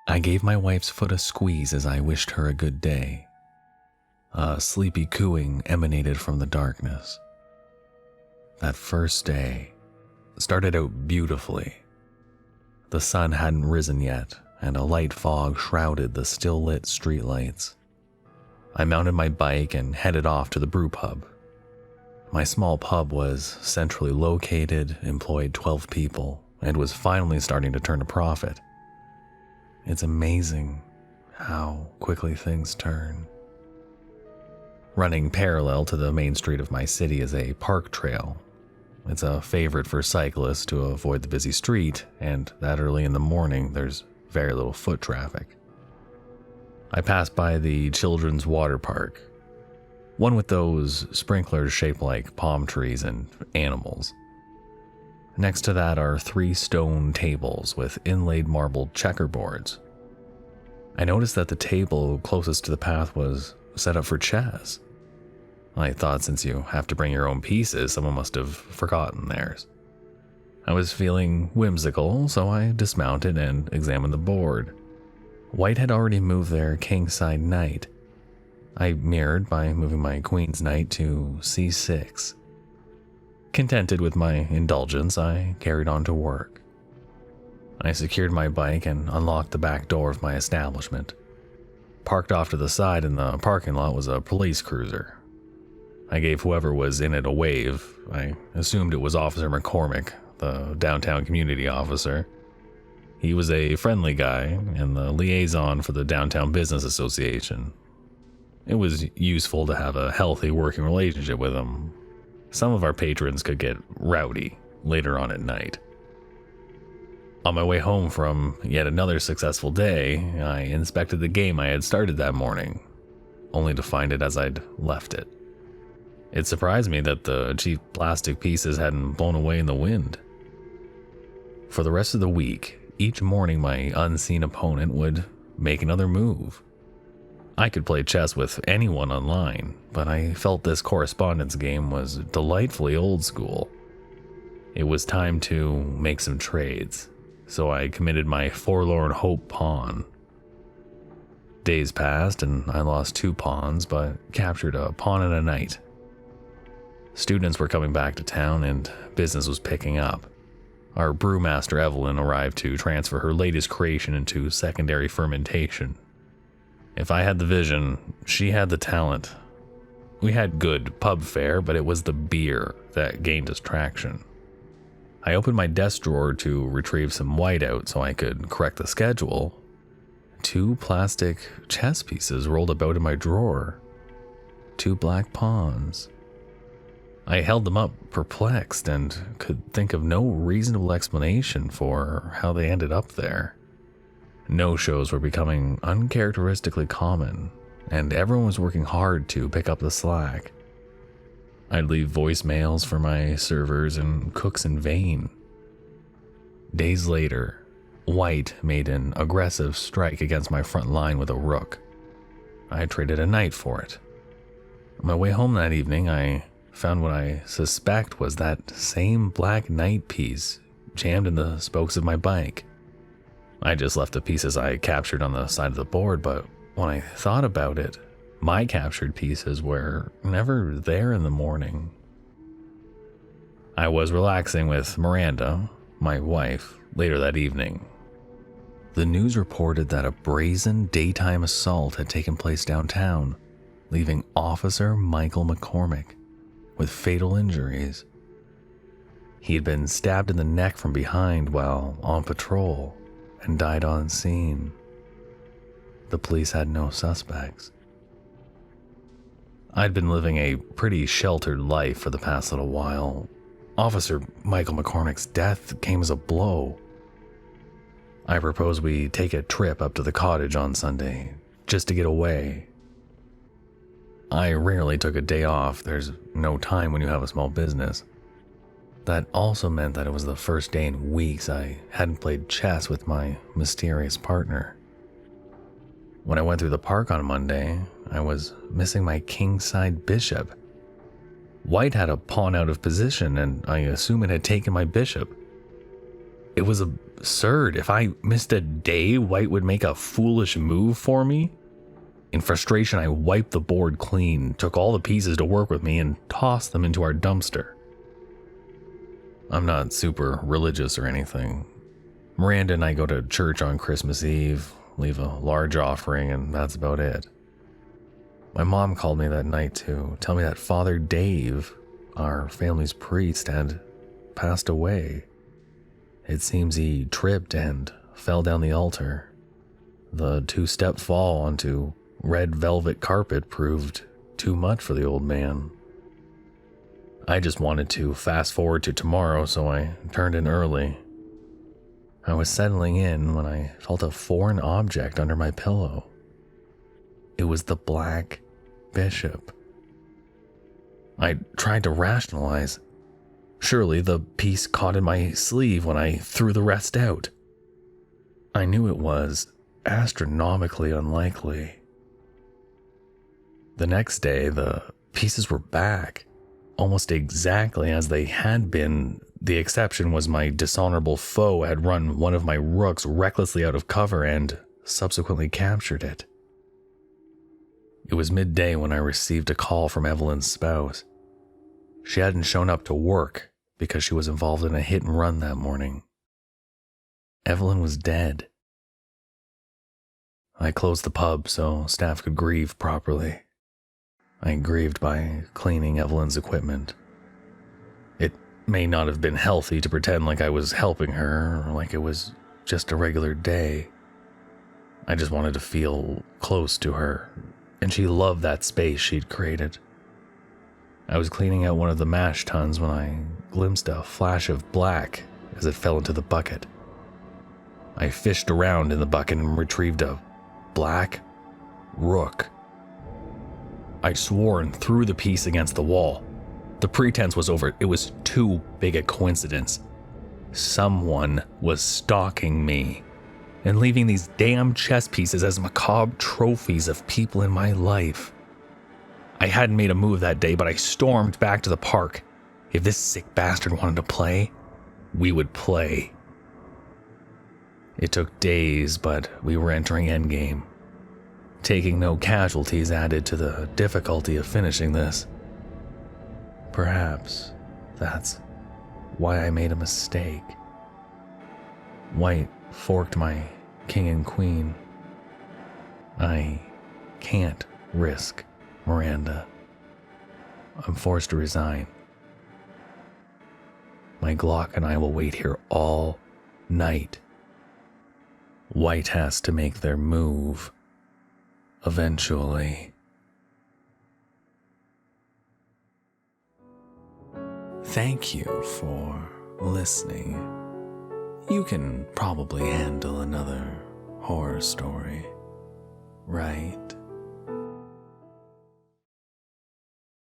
I gave my wife's foot a squeeze as I wished her a good day. A sleepy cooing emanated from the darkness. That first day started out beautifully. The sun hadn't risen yet, and a light fog shrouded the still-lit streetlights. I mounted my bike and headed off to the brew pub. My small pub was centrally located, employed 12 people, and was finally starting to turn a profit. It's amazing how quickly things turn. Running parallel to the main street of my city is a park trail. It's a favorite for cyclists to avoid the busy street, and that early in the morning there's very little foot traffic. I passed by the children's water park, one with those sprinklers shaped like palm trees and animals. Next to that are 3 stone tables with inlaid marble checkerboards. I noticed that the table closest to the path was set up for chess. I thought since you have to bring your own pieces, someone must have forgotten theirs. I was feeling whimsical, so I dismounted and examined the board. White had already moved their kingside knight. I mirrored by moving my queen's knight to c6. Contented with my indulgence, I carried on to work. I secured my bike and unlocked the back door of my establishment. Parked off to the side in the parking lot was a police cruiser. I gave whoever was in it a wave. I assumed it was Officer McCormick, the downtown community officer. He was a friendly guy and the liaison for the Downtown Business Association. It was useful to have a healthy working relationship with him. Some of our patrons could get rowdy later on at night. On my way home from yet another successful day, I inspected the game I had started that morning, only to find it as I'd left it. It surprised me that the cheap plastic pieces hadn't blown away in the wind. For the rest of the week, each morning my unseen opponent would make another move. I could play chess with anyone online, but I felt this correspondence game was delightfully old school. It was time to make some trades, so I committed my forlorn hope pawn. Days passed and I lost 2 pawns, but captured a pawn and a knight. Students were coming back to town and business was picking up. Our brewmaster Evelyn arrived to transfer her latest creation into secondary fermentation. If I had the vision, she had the talent. We had good pub fare, but it was the beer that gained us traction. I opened my desk drawer to retrieve some whiteout so I could correct the schedule. 2 plastic chess pieces rolled about in my drawer. 2 black pawns. I held them up perplexed and could think of no reasonable explanation for how they ended up there. No-shows were becoming uncharacteristically common, and everyone was working hard to pick up the slack. I'd leave voicemails for my servers and cooks in vain. Days later, White made an aggressive strike against my front line with a rook. I traded a knight for it. On my way home that evening, I found what I suspect was that same black knight piece jammed in the spokes of my bike. I just left the pieces I captured on the side of the board, but when I thought about it, my captured pieces were never there in the morning. I was relaxing with Miranda, my wife, later that evening. The news reported that a brazen daytime assault had taken place downtown, leaving Officer Michael McCormick with fatal injuries. He had been stabbed in the neck from behind while on patrol and died on scene. The police had no suspects. I'd been living a pretty sheltered life for the past little while. Officer Michael McCormick's death came as a blow. I proposed we take a trip up to the cottage on Sunday, just to get away. I rarely took a day off. There's no time when you have a small business. That also meant that it was the first day in weeks I hadn't played chess with my mysterious partner. When I went through the park on Monday, I was missing my kingside bishop. White had a pawn out of position, and I assume it had taken my bishop. It was a absurd. If I missed a day, White would make a foolish move for me. In frustration, I wiped the board clean, took all the pieces to work with me, and tossed them into our dumpster. I'm not super religious or anything. Miranda and I go to church on Christmas Eve, leave a large offering, and that's about it. My mom called me that night to tell me that Father Dave, our family's priest, had passed away. It seems he tripped and fell down the altar. The 2-step fall onto red velvet carpet proved too much for the old man. I just wanted to fast forward to tomorrow, so I turned in early. I was settling in when I felt a foreign object under my pillow. It was the black bishop. I tried to rationalize. Surely the piece caught in my sleeve when I threw the rest out. I knew it was astronomically unlikely. The next day, the pieces were back, almost exactly as they had been. The exception was my dishonorable foe had run one of my rooks recklessly out of cover and subsequently captured it. It was midday when I received a call from Evelyn's spouse. She hadn't shown up to work because she was involved in a hit and run that morning. Evelyn was dead. I closed the pub so staff could grieve properly. I grieved by cleaning Evelyn's equipment. It may not have been healthy to pretend like I was helping her or like it was just a regular day. I just wanted to feel close to her, and she loved that space she'd created. I was cleaning out one of the mash tuns when I glimpsed a flash of black as it fell into the bucket. I fished around in the bucket and retrieved a black rook. I swore and threw the piece against the wall. The pretense was over. It was too big a coincidence. Someone was stalking me and leaving these damn chess pieces as macabre trophies of people in my life. I hadn't made a move that day, but I stormed back to the park. If this sick bastard wanted to play, we would play. It took days, but we were entering endgame. Taking no casualties added to the difficulty of finishing this. Perhaps that's why I made a mistake. White forked my king and queen. I can't risk Miranda. I'm forced to resign. My Glock and I will wait here all night. White has to make their move. Eventually. Thank you for listening. You can probably handle another horror story, right?